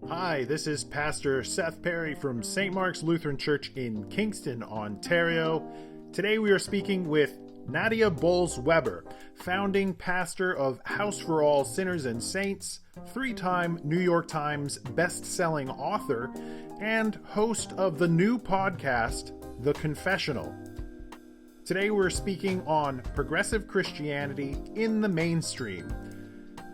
Hi, this is Pastor Seth Perry from St. Mark's Lutheran Church in Kingston, Ontario. Today we are speaking with Nadia Bolz-Weber, founding pastor of House for All Sinners and Saints, three-time New York Times best-selling author, and host of the new podcast, The Confessional. Today we're speaking on progressive Christianity in the mainstream.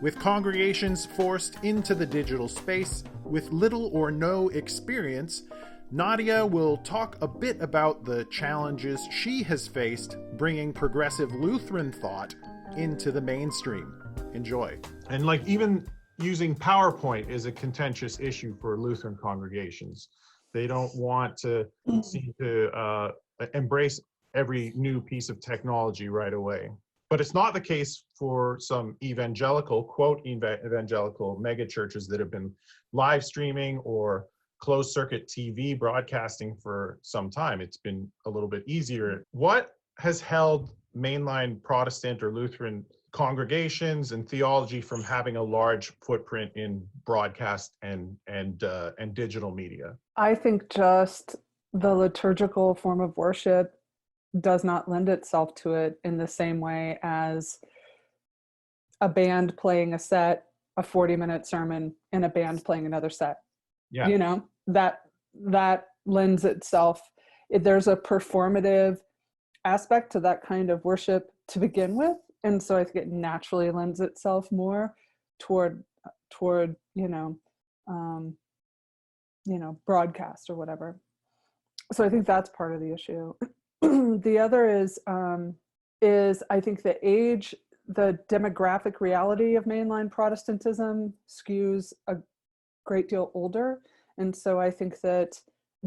With congregations forced into the digital space with little or no experience, Nadia will talk a bit about the challenges she has faced bringing progressive Lutheran thought into the mainstream. Enjoy. And even using PowerPoint is a contentious issue for Lutheran congregations. They don't want to seem to embrace every new piece of technology right away. But it's not the case for some evangelical, quote, evangelical megachurches that have been live streaming or closed circuit TV broadcasting for some time. It's been a little bit easier. What has held mainline Protestant or Lutheran congregations and theology from having a large footprint in broadcast and digital media? I think just the liturgical form of worship does not lend itself to it in the same way as a band playing a set, a 40-minute sermon, and a band playing another set. Yeah. You know, that lends itself. There's a performative aspect to that kind of worship to begin with. And so I think it naturally lends itself more toward broadcast or whatever. So I think that's part of the issue. The other is I think the demographic reality of mainline Protestantism skews a great deal older. And so I think that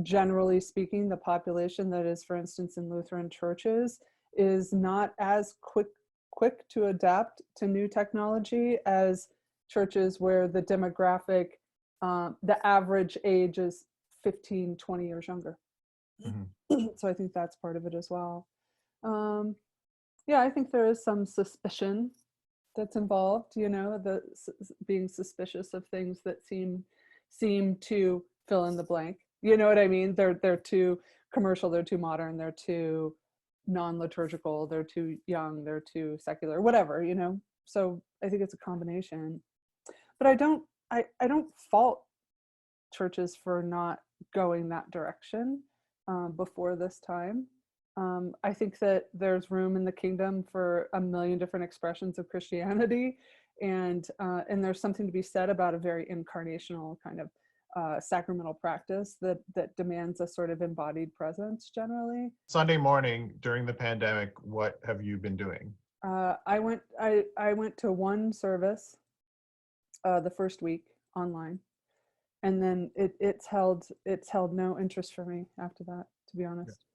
generally speaking, the population that is, for instance, in Lutheran churches is not as quick to adapt to new technology as churches where the demographic, the average age is 15, 20 years younger. Mm-hmm. So I think that's part of it as well. I think there is some suspicion that's involved, being suspicious of things that seem to fill in the blank. You know what I mean? They're too commercial, they're too modern, they're too non-liturgical, they're too young, they're too secular, whatever, So I think it's a combination. But I don't fault churches for not going that direction. Before this time. I think that there's room in the kingdom for a million different expressions of Christianity, and there's something to be said about a very incarnational kind of sacramental practice that demands a sort of embodied presence generally. Sunday morning during the pandemic, what have you been doing? I went to one service the first week online. And then it's held no interest for me after that, to be honest.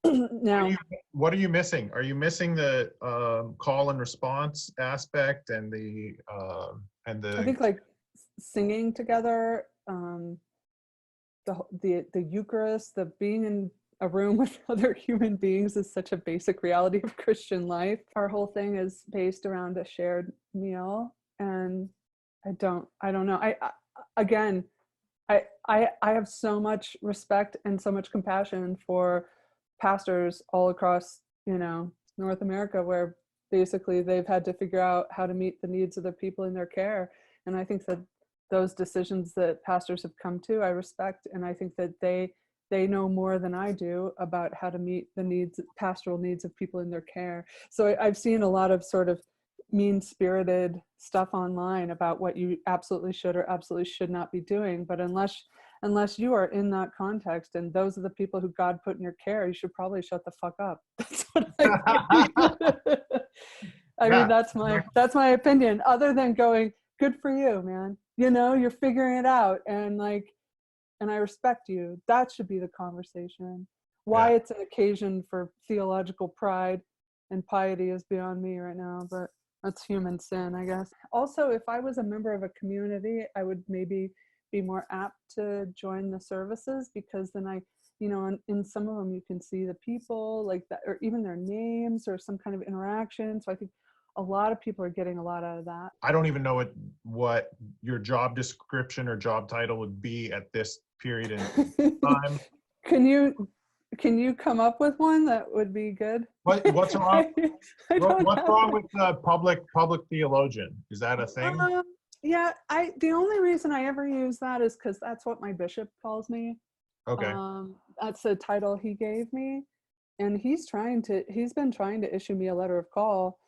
Yeah. Now, what are you missing? Are you missing the call and response aspect and the? I think singing together, the Eucharist, the being in a room with other human beings is such a basic reality of Christian life. Our whole thing is based around a shared meal, and I don't know. I have so much respect and so much compassion for pastors all across, North America, where basically they've had to figure out how to meet the needs of the people in their care. And I think that those decisions that pastors have come to, I respect. And I think that they know more than I do about how to meet the pastoral needs of people in their care. So I've seen a lot of sort of mean-spirited stuff online about what you absolutely should or absolutely should not be doing. But unless you are in that context and those are the people who God put in your care, you should probably shut the fuck up. That's what I mean, that's my opinion, other than going, good for you, man. You're figuring it out. And I respect you. That should be the conversation. Why it's an occasion for theological pride and piety is beyond me right now, but that's human sin, I guess. Also, if I was a member of a community, I would maybe be more apt to join the services, because then in some of them you can see the people like that, or even their names or some kind of interaction. So I think a lot of people are getting a lot out of that. I don't even know what your job description or job title would be at this period in time. Can you come up with one that would be good? What's wrong? I don't What's have wrong one. with the public theologian? Is that a thing? Yeah, the only reason I ever use that is because that's what my bishop calls me. Okay. That's the title he gave me, and he's been trying to issue me a letter of call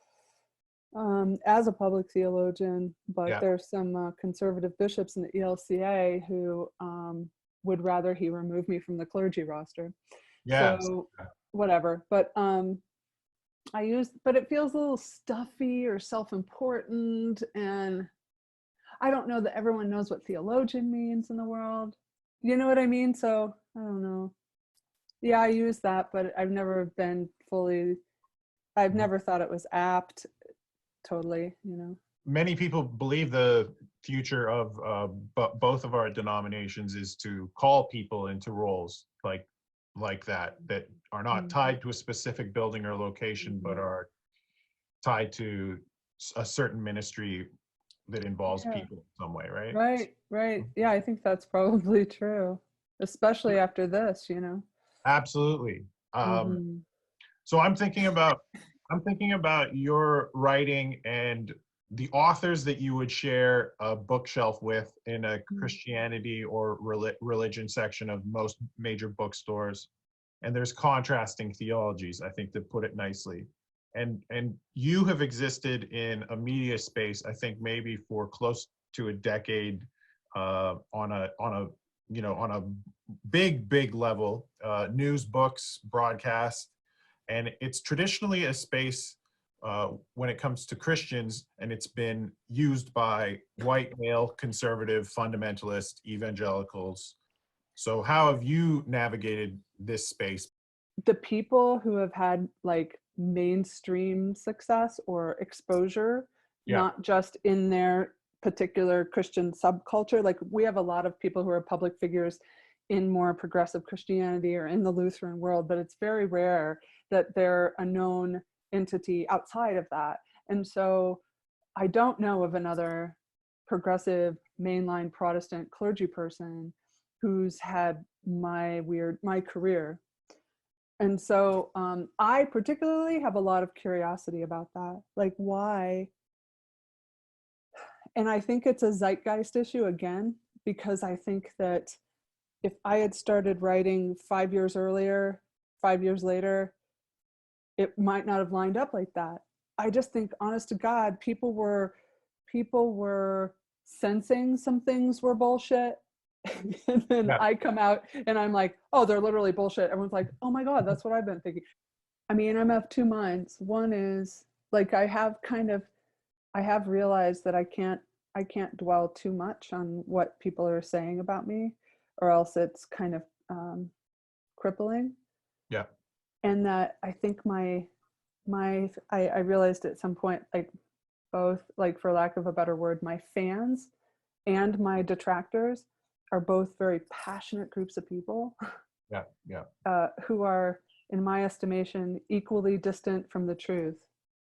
as a public theologian, but Yeah. there's some conservative bishops in the ELCA who would rather he remove me from the clergy roster. Yeah. So whatever, but but it feels a little stuffy or self-important, and I don't know that everyone knows what theologian means in the world. You know what I mean? So I don't know. Yeah, I use that, but I've never thought it was apt totally, you know. Many people believe the future of both of our denominations is to call people into roles like that are not tied to a specific building or location, but are tied to a certain ministry that involves people in some way, right? Right. Yeah, I think that's probably true, especially after this, you know. Absolutely. Mhm. So I'm thinking about your writing and the authors that you would share a bookshelf with in a Christianity or religion section of most major bookstores. And there's contrasting theologies, I think, to put it nicely. And you have existed in a media space, I think maybe for close to a decade, on a big level, news, books, broadcast. And it's traditionally a space when it comes to Christians, and it's been used by white male conservative fundamentalist evangelicals. So how have you navigated this space? The people who have had like mainstream success or exposure, Yeah. not just in their particular Christian subculture. Like we have a lot of people who are public figures in more progressive Christianity or in the Lutheran world, but it's very rare that they're a known entity outside of that. And so I don't know of another progressive mainline Protestant clergy person who's had my career. And so I particularly have a lot of curiosity about that. Like why? And I think it's a zeitgeist issue again, because I think that if I had started writing 5 years earlier, 5 years later, it might not have lined up like that. I just think, honest to God, people were sensing some things were bullshit. And then Yeah. I come out and I'm like, oh, they're literally bullshit. Everyone's like, oh my God, that's what I've been thinking. I mean, I'm of two minds. One is like, I have realized that I can't dwell too much on what people are saying about me, or else it's kind of crippling. Yeah. And that I think I realized at some point, like both, like for lack of a better word, my fans and my detractors are both very passionate groups of people. Yeah. Who are, in my estimation, equally distant from the truth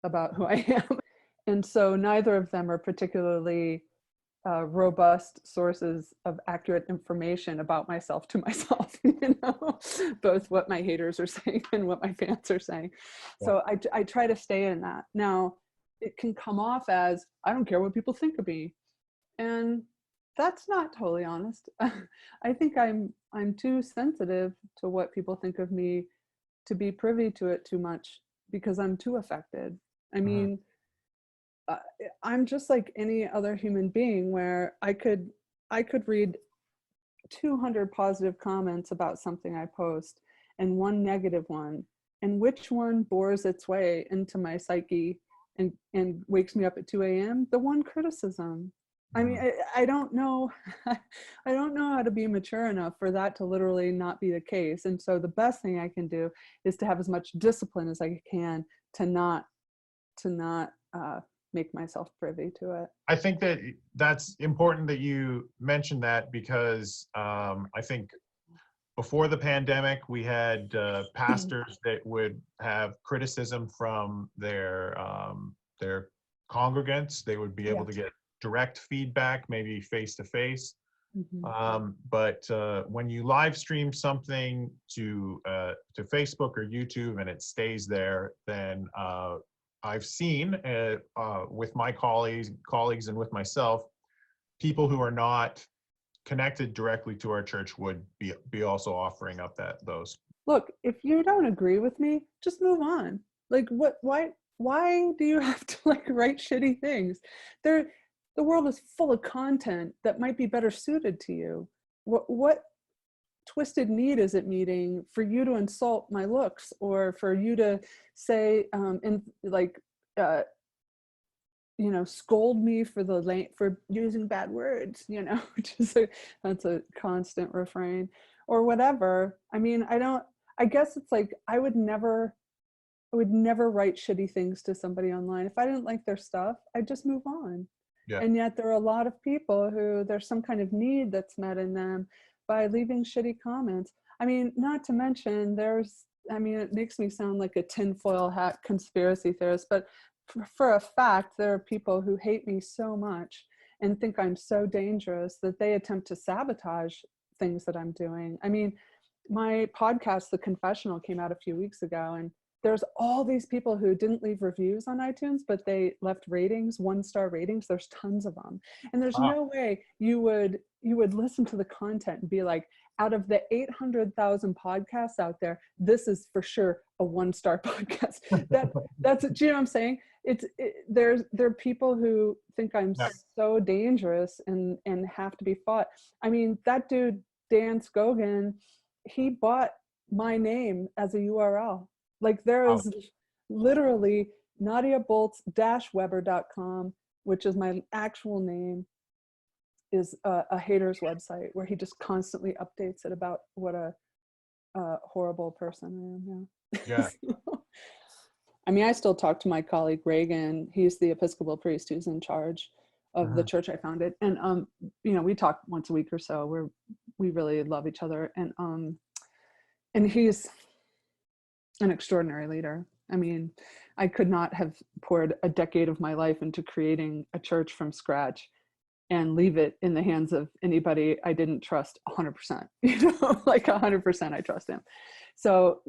about who I am. And so neither of them are particularly robust sources of accurate information about myself to myself, you know, both what my haters are saying and what my fans are saying. Yeah. So I try to stay in that. Now, it can come off as, I don't care what people think of me. And that's not totally honest. I think I'm too sensitive to what people think of me to be privy to it too much, because I'm too affected. I mean, I'm just like any other human being, where I could read 200 positive comments about something I post and one negative one, and which one bores its way into my psyche and wakes me up at 2 a.m. The one criticism. I mean, I don't know. I don't know how to be mature enough for that to literally not be the case. And so the best thing I can do is to have as much discipline as I can to not make myself privy to it. I think that's important that you mentioned that, because I think before the pandemic, we had pastors that would have criticism from their their congregants. They would be able Yeah. to get direct feedback, maybe face to face. But when you live stream something to Facebook or YouTube and it stays there, then I've seen with my colleagues and with myself, people who are not connected directly to our church would be also offering up those. Look, if you don't agree with me, just move on. Like, why do you have to like write shitty things? The world is full of content that might be better suited to you. What twisted need is it meeting for you to insult my looks, or for you to say scold me for using bad words, which is that's a constant refrain, or whatever. I mean, I guess it's like I would never write shitty things to somebody online. If I didn't like their stuff, I'd just move on. Yeah. And yet there are a lot of people who there's some kind of need that's met in them by leaving shitty comments. I mean, not to mention it makes me sound like a tinfoil hat conspiracy theorist, but for a fact, there are people who hate me so much and think I'm so dangerous that they attempt to sabotage things that I'm doing. I mean, my podcast, The Confessional, came out a few weeks ago, and there's all these people who didn't leave reviews on iTunes, but they left ratings, 1-star ratings. There's tons of them. And there's no way you would listen to the content and be like, out of the 800,000 podcasts out there, this is for sure a 1-star podcast. That's, do you know what I'm saying? There are people who think I'm so dangerous and have to be fought. I mean, that dude, Dan Scogan, he bought my name as a URL. Like, there is literally Nadia Bolz-Weber.com, which is my actual name, is a hater's website where he just constantly updates it about what a horrible person I am. Yeah. I mean, I still talk to my colleague Reagan. He's the Episcopal priest who's in charge of the church I founded, and we talk once a week or so. We really love each other, and he's an extraordinary leader. I mean, I could not have poured a decade of my life into creating a church from scratch and leave it in the hands of anybody I didn't trust 100%, like 100% I trust him. So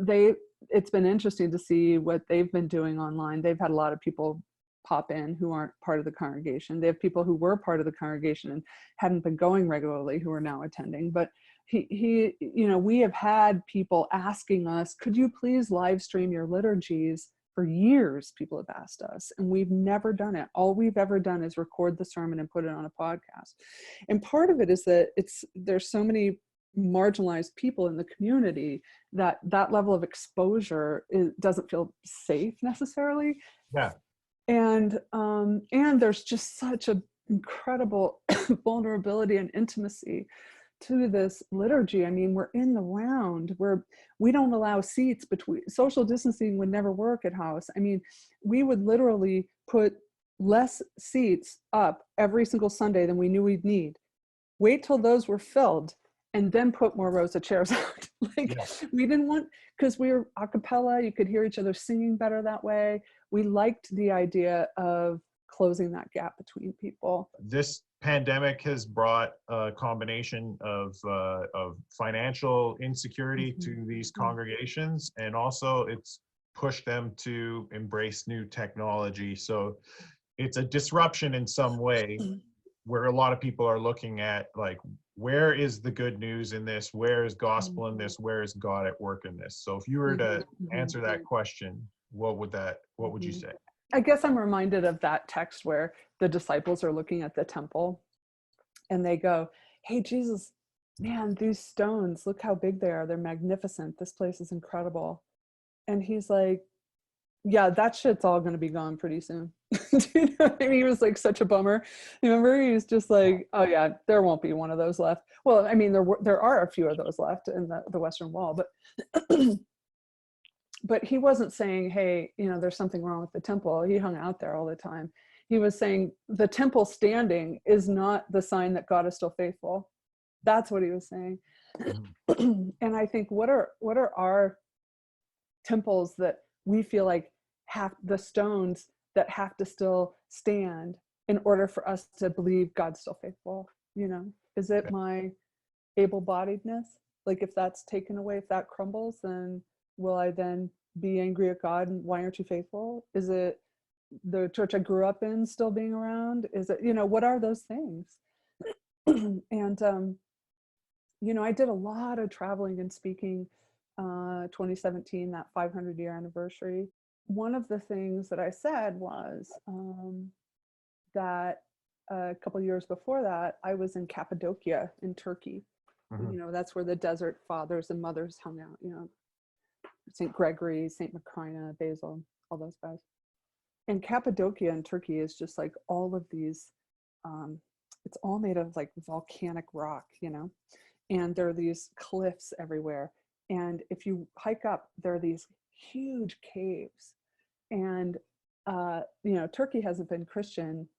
it's been interesting to see what they've been doing online. They've had a lot of people pop in who aren't part of the congregation. They have people who were part of the congregation and hadn't been going regularly who are now attending. But we have had people asking us, could you please live stream your liturgies? For years, people have asked us, and we've never done it. All we've ever done is record the sermon and put it on a podcast. And part of it is that there's so many marginalized people in the community that level of exposure doesn't feel safe necessarily. Yeah. And there's just such an incredible vulnerability and intimacy to this liturgy. I mean, we're in the round where we don't allow seats between. Social distancing would never work at house. I mean, we would literally put less seats up every single Sunday than we knew we'd need. Wait till those were filled and then put more rows of chairs out. We didn't want, because we were a cappella, you could hear each other singing better that way. We liked the idea of closing that gap between people. This pandemic has brought a combination of financial insecurity to these congregations, and also it's pushed them to embrace new technology. So it's a disruption in some way, where a lot of people are looking at, like, where is the good news in this? Where is gospel in this? Where is God at work in this? So if you were to answer that question, what would you say? I guess I'm reminded of that text where the disciples are looking at the temple and they go, hey, Jesus, man, these stones, look how big they are. They're magnificent. This place is incredible. And he's like, yeah, that shit's all going to be gone pretty soon. Do you know what I mean? He was like such a bummer. Remember, he was just like, oh yeah, there won't be one of those left. Well, I mean, there are a few of those left in the Western Wall, but he wasn't saying, hey, there's something wrong with the temple. He hung out there all the time. He was saying the temple standing is not the sign that God is still faithful. That's what he was saying. And I think what are our temples that we feel like have the stones that have to still stand in order for us to believe God's still faithful? You know, is it my able-bodiedness? Like, if that's taken away, if that crumbles, then will I then be angry at God and why aren't you faithful? Is it the church I grew up in still being around? Is it, you know, what are those things? And you know, I did a lot of traveling and speaking 2017, that 500-year anniversary. One of the things that I said was that a couple of years before that, I was in Cappadocia in Turkey. You know, that's where the desert fathers and mothers hung out, you know, St. Gregory, St. Macrina, Basil, all those guys. And Cappadocia in Turkey is just like all of these, it's all made of like volcanic rock, you know, and there are these cliffs everywhere. And if you hike up, there are these huge caves. And, you know, Turkey hasn't been Christian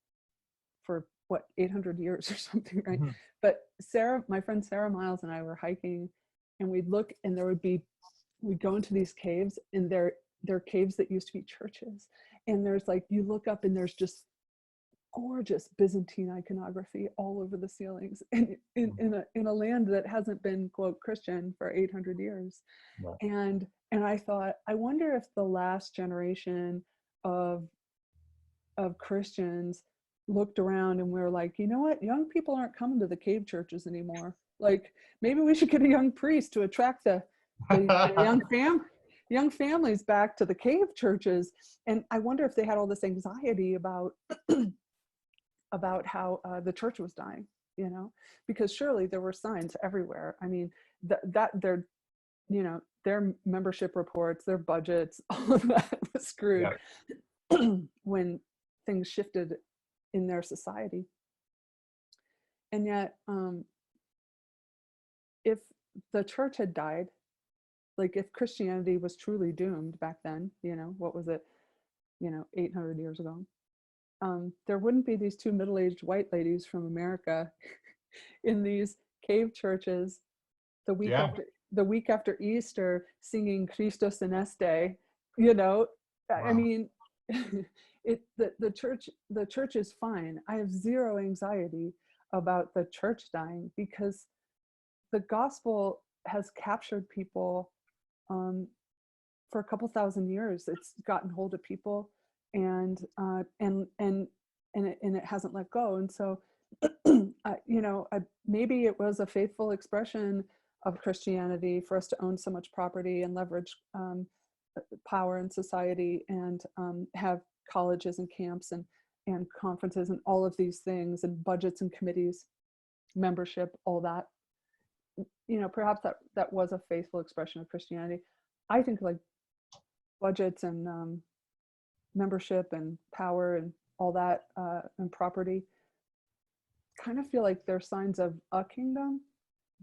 for what, 800 years or something, right? But Sarah, my friend Sarah Miles and I were hiking, and we'd look, and we'd go into these caves, and they're caves that used to be churches. And there's like, you look up and there's just gorgeous Byzantine iconography all over the ceilings, and in a land that hasn't been, quote, Christian for 800 years. Wow. And I thought, I wonder if the last generation of Christians looked around and we're like, you know what, young people aren't coming to the cave churches anymore. Like, maybe we should get a young priest to attract the young families back to the cave churches. And I wonder if they had all this anxiety about how the church was dying, you know, because surely there were signs everywhere. I mean, that their, you know, their membership reports, their budgets, all of that was screwed when things shifted in their society. And yet, if the church had died, like if Christianity was truly doomed back then, you know, what was it, you know, 800 years ago, there wouldn't be these two middle-aged white ladies from America in these cave churches the week after Easter singing Christos Aneste, you know. Wow. I mean, the church is fine. I have zero anxiety about the church dying, because the gospel has captured people for a couple thousand years. It's gotten hold of people, and it hasn't let go. And so, you know, maybe it was a faithful expression of Christianity for us to own so much property and leverage power in society, and have colleges and camps and conferences and all of these things, and budgets and committees, membership, all that. You know, perhaps that was a faithful expression of Christianity. I think like budgets and membership and power and all that, and property, kind of feel like they're signs of a kingdom,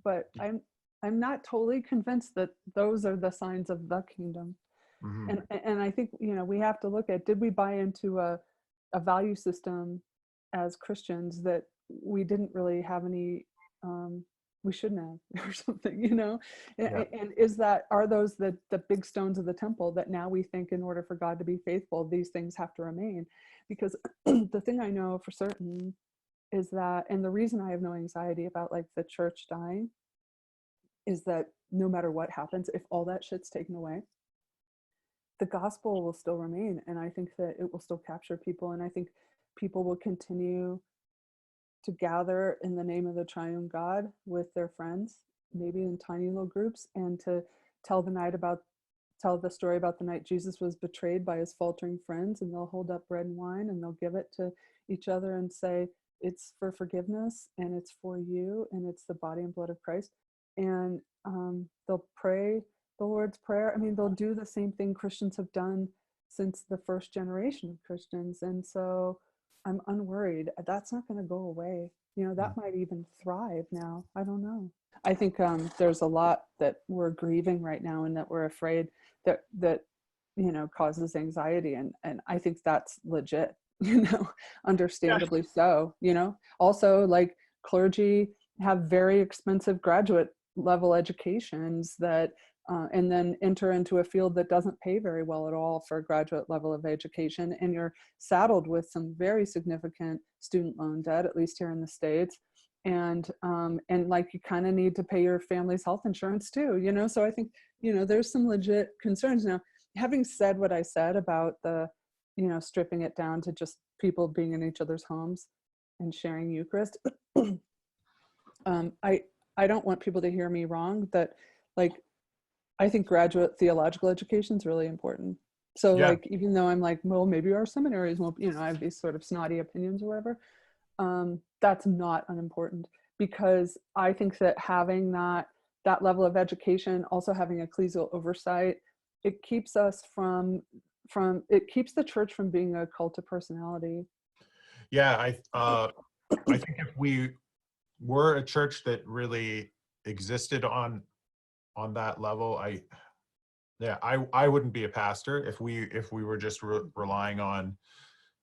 but I'm not totally convinced that those are the signs of the kingdom. And I think, you know, we have to look at, did we buy into a value system as Christians that we didn't really have any, we shouldn't have, or something, you know? And are those the big stones of the temple that now we think in order for God to be faithful, these things have to remain? Because the thing I know for certain is that, and the reason I have no anxiety about like the church dying, is that no matter what happens, if all that shit's taken away, the gospel will still remain. And I think that it will still capture people. And I think people will continue to gather in the name of the triune God with their friends, maybe in tiny little groups, and to tell the story about the night Jesus was betrayed by his faltering friends. And they'll hold up bread and wine, and they'll give it to each other and say, it's for forgiveness, and it's for you, and it's the body and blood of Christ. And they'll pray the Lord's Prayer. I mean, they'll do the same thing Christians have done since the first generation of Christians. And so I'm unworried. That's not going to go away. You know, that might even thrive now. I don't know. I think there's a lot that we're grieving right now, and that we're afraid that you know, causes anxiety. And I think that's legit, you know, understandably so, you know. Also, like, clergy have very expensive graduate level educations that and then enter into a field that doesn't pay very well at all for a graduate level of education, and you're saddled with some very significant student loan debt, at least here in the States, and like you kind of need to pay your family's health insurance too, you know. So I think, you know, there's some legit concerns. Now, having said what I said about the, you know, stripping it down to just people being in each other's homes and sharing Eucharist, I don't want people to hear me wrong, that like, I think graduate theological education is really important. So Yeah. like, even though I'm like, well, maybe our seminaries won't, you know, I have these sort of snotty opinions or whatever, that's not unimportant, because I think that having that level of education, also having ecclesial oversight, it keeps us it keeps the church from being a cult of personality. Yeah, I think if we were a church that really existed on that level, I wouldn't be a pastor if we were just relying on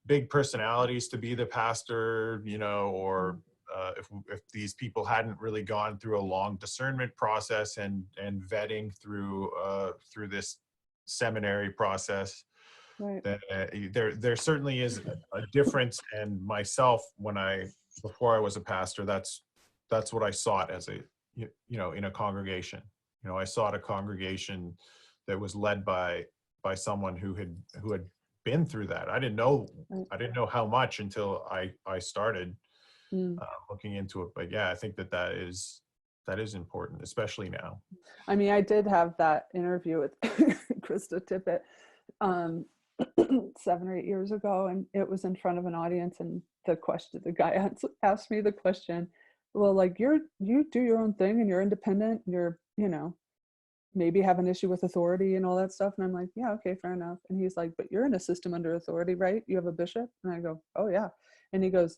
big personalities to be the pastor, you know, or if these people hadn't really gone through a long discernment process and vetting through this seminary process. Right. There certainly is a difference. And myself, before I was a pastor, that's what I sought as a, you know, in a congregation. You know, I sought a congregation that was led by someone who had been through that. I didn't know how much until I started looking into it. But yeah, I think that is important, especially now. I mean, I did have that interview with Krista Tippett 7 or 8 years ago, and it was in front of an audience, and the guy asked me the question, well, like, you do your own thing and you're independent and you're, you know, maybe have an issue with authority and all that stuff. And I'm like, yeah, okay, fair enough. And he's like, but you're in a system under authority, right? You have a bishop? And I go, oh yeah. And he goes,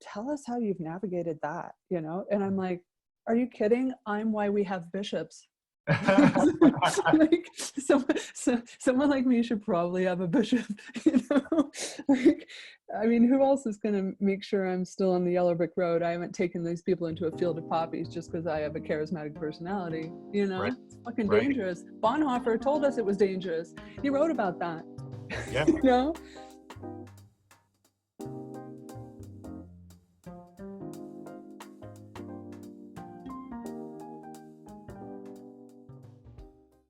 tell us how you've navigated that, you know? And I'm like, are you kidding? I'm why we have bishops. Like, someone like me should probably have a bishop, you know? Like, I mean, who else is going to make sure I'm still on the yellow brick road? I haven't taken these people into a field of poppies just because I have a charismatic personality, you know? Right. It's fucking Right. dangerous. Bonhoeffer told us it was dangerous. He wrote about that. Yeah. You know?